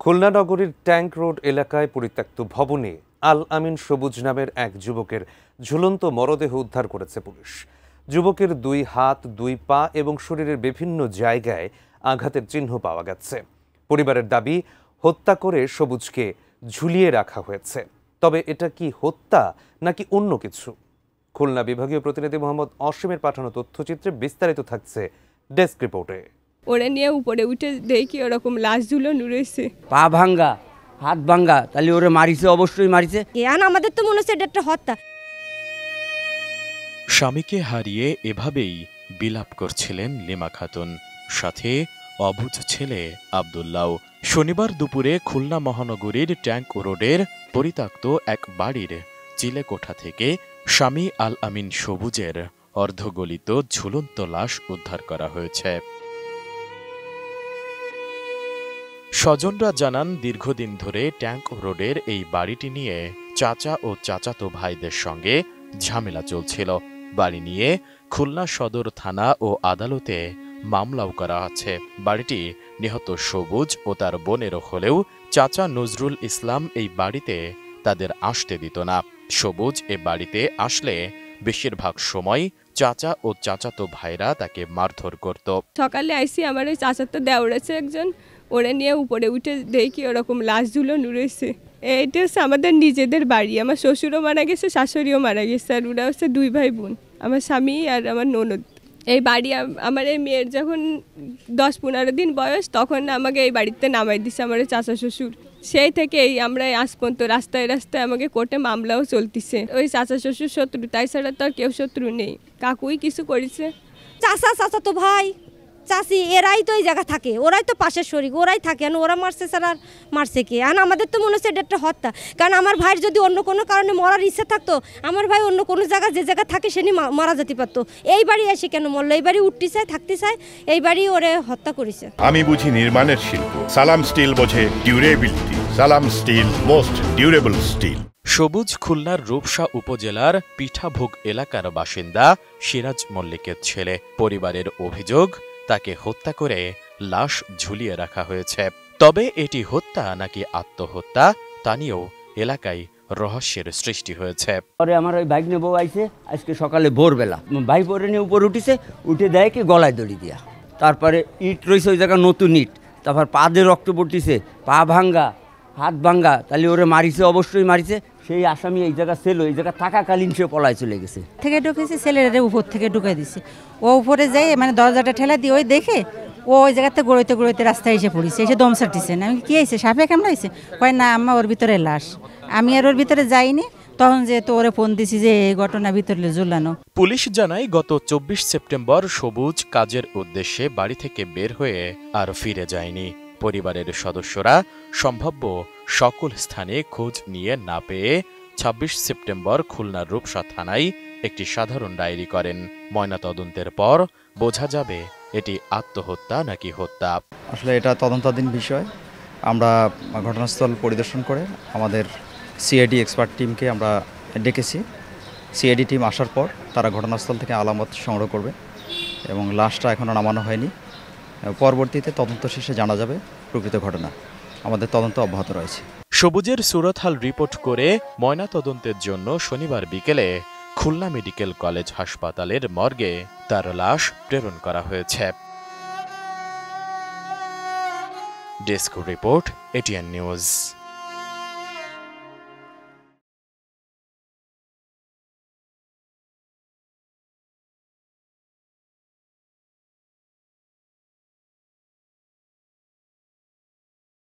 খুলনা নগরীর tank road এলাকায় পরিত্যক্ত ভবনে আল আমিন সবুজ নামের এক যুবকের ঝুলন্ত মরদেহ উদ্ধার করেছে পুলিশ। যুবকের দুই হাত, দুই পা এবং শরীরের বিভিন্ন জায়গায় আঘাতের চিহ্ন পাওয়া গেছে। পরিবারের দাবি, হত্যা করে সবুজকে ঝুলিয়ে রাখা হয়েছে। তবে এটা কি হত্যা নাকি অন্য কিছু? খুলনা বিভাগীয় প্রতিনিধি মোহাম্মদ অসীমের পাঠানো তথ্যচিত্রে বিস্তারিত থাকছে ডেস্ক রিপোর্টে। ওরা নিয়ে উপরে উঠে দেখি ওরকম লাশ ঝুলানো রয়েছে, পা ভাঙ্গা, হাত ভাঙ্গা, তাহলে ওরে মারিছে, অবশ্যই মারিছে। আমাদের তো মনে হচ্ছে এটা একটা হত্যা। স্বামীকে হারিয়ে এভাবেই বিলাপ করছিলেন লিমা খাতুন, সাথে অবুঝ ছেলে আব্দুল্লাহ। শনিবার দুপুরে খুলনা মহানগরীর ট্যাঙ্ক রোডের পরিত্যক্ত এক বাড়ির চিলেকোঠা থেকে স্বামী আল আমিন সবুজের অর্ধগলিত ঝুলন্ত লাশ উদ্ধার করা হয়েছে। স্বজনরা জানান, দীর্ঘদিন ধরে ট্যাঙ্ক রোডের এই বাড়িটি নিয়ে চাচা ও চাচাতো ভাইদের সঙ্গে ঝামেলা চলছিল। বাড়ি নিয়ে খুলনা সদর থানা ও আদালতে মামলাও করা আছে। বাড়িটি নিহত সবুজ ও তার বোনেরও হলেও চাচা নজরুল ইসলাম এই বাড়িতে তাদের আসতে দিত না। সবুজ এ বাড়িতে আসলে বেশিরভাগ সময় চাচা ও চাচাতো ভাইরা তাকে মারধর করত। সকালে আইসি আমার ওই চাচাতো দেওরেছে একজন, ওরা নিয়ে উপরে উঠে দেখি ওরকম লাশ ঝুলানো রয়েছে। এইটা হচ্ছে আমাদের নিজেদের বাড়ি। আমার শ্বশুরও মারা গেছে, শাশুড়িও মারা গেছে, আর ওরা হচ্ছে দুই ভাই বোন, আমার স্বামী আর আমার ননদ। এই বাড়ি আমার এই মেয়ের যখন 10-15 দিন বয়স, তখন আমাকে এই বাড়িতে নামাই দিছে আমার চাচা শ্বশুর। সেই থেকে আমরা আজ পর্যন্ত রাস্তায় রাস্তায় আমাকে কোর্টে মামলাও চলতিছে। ওই চাচা শ্বশুর শত্রু, তাই ছাড়া তো আর কেউ শত্রু নেই। কাকুই কিছু করেছে। চাচা তো ভাই চাচি এরাই তো এই জায়গা থাকে, ওরাই তো পাশের শরীর, ওরাই থাকে। ওরা মারছে ছাড়া আর মারছে কে? আমাদের তো মনে হচ্ছে এটা একটা হত্যা। কারণ আমার ভাইয়ের যদি অন্য কোনো কারণে মরার ইচ্ছা থাকতো, আমার ভাই অন্য কোনো জায়গা যে জায়গা থাকে সে নিয়ে মারা যেতে পারতো। এই বাড়ি এসে কেন মরলো? এই বাড়ি উঠতে চায়, থাকতে চায়, এই বাড়ি ওরে হত্যা করেছে। আমি বুঝি নির্মাণের শিল্প, সালাম স্টিল বোঝে ডিউরেবিলিটি। সালাম স্টিল, মোস্ট ডিউরেবল স্টিল। সবুজ খুলনার রূপসা উপজেলার পিঠাভোগ এলাকার বাসিন্দা সিরাজ মল্লিকের ছেলে। পরিবারের অভিযোগ, তাকে হত্যা করে লাশ ঝুলিয়ে রাখা হয়েছে। তবে এটি হত্যা নাকি আত্মহত্যা তা নিয়েও এলাকায় রহস্যের সৃষ্টি হয়েছে। পরে আমার ওই বাইক নিয়ে বউ আইছে আজকে সকালে ভোরবেলা, বাইক পরে নিয়ে উপরে উঠেছে, উঠে দেয় কি গলায় দড়ি দিয়া। তারপরে ইট রয়েছে ওই জায়গায়, নতুন ইট। তারপর পা দিয়ে রক্ত পড়তেছে, পা ভাঙ্গা, হাত ভাঙ্গা, তাহলে ওরে মারিছে, অবশ্যই মারিছে। সেই আসামি এই জায়গা ছিল, এই জায়গা থাকাকালীন সে পলায় চলে গেছে। থেকে ঢুকেছে, ছেলেরা উপর থেকে ঢুকাই দিছে। ও উপরে যাই মানে দরজাটা ঠেলা দিয়ে ওই দেখে ও ওই জায়গাতে গড়াইতে রাস্তায় এসে পড়েছে, এসে দম ছাড়তেছে। আমি কি হয়েছে, সাপে কামড়াইছে? কয় না আম্মা, ওর ভিতরে লাশ। আমি আর ওর ভিতরে যাইনি। তখন যে তো ওরে ফোন দিছি যে এই ঘটনা ভিতরে ঝুলানো। পুলিশ জানায়, গত 24 সেপ্টেম্বর সবুজ কাজের উদ্দেশ্যে বাড়ি থেকে বের হয়ে আর ফিরে যায়নি। পরিবারের সদস্যরা সম্ভাব্য সকল স্থানে খোঁজ নিয়ে না পেয়ে 26 সেপ্টেম্বর খুলনার রূপসা থানায় একটি সাধারণ ডায়েরি করেন। ময়নাতদন্তের পর বোঝা যাবে এটি আত্মহত্যা নাকি হত্যা। আসলে এটা তদন্তাধীন বিষয়। আমরা ঘটনাস্থল পরিদর্শন করে আমাদের সিআইডি এক্সপার্ট টিমকে আমরা ডেকেছি। সিআইডি টিম আসার পর তারা ঘটনাস্থল থেকে আলামত সংগ্রহ করবে এবং লাশটা এখনও নামানো হয়নি। পরবর্তীতে তদন্ত শেষে জানা যাবে প্রকৃত ঘটনা। আমাদের তদন্ত অব্যাহত রয়েছে। সবুজের সুরতহাল রিপোর্ট করে ময়নাতদন্তের জন্য শনিবার বিকেলে খুলনা মেডিকেল কলেজ হাসপাতালের মর্গে তার লাশ প্রেরণ করা হয়েছে। Desk report, ATN news.